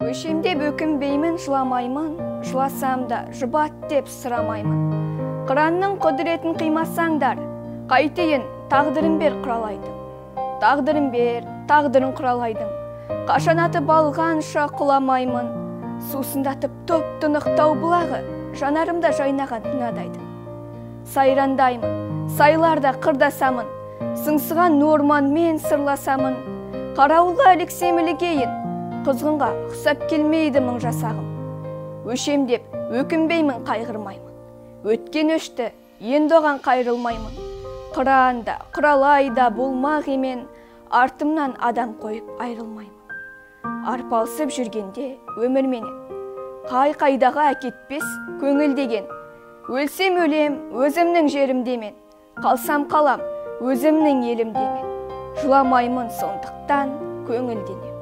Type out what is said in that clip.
Өшемдеп өкінбеймін, жыламаймын, жыласам да жұбат деп сұрамаймын. Қыранның құдіретін қимасаңдар, қайтейін, тағдырын бер құралайдың. Тағдырын бер, тағдырын құралайдың. Қашан атып алғанша құламаймын. Сусындатып топ-тұнық тау бұлағы, жанарымда жайнаған тынадайдың. Сайрандаймын, сайларда қырдасамын, сыңсыған орманмен сырласамын. Қарауылға іліксемілігейін, құзғынға ұқсап келмейді мың жасағым. Өшемдеп, өкінбеймін, қайғырмаймын. Өткен өшті, енді оған қайрылмаймын. Қыранда, құралайда болмақ емен, артымнан адам қойып айрылмаймын. Арпалсып жүргенде өмірменен, қай-қайдаға әкетпес көңіл деген. Өлсем өлем, өзімнің жерімдемен, қалсам қалам, өзімнің елімдемен. Жыламаймын сондықтан көңілденем.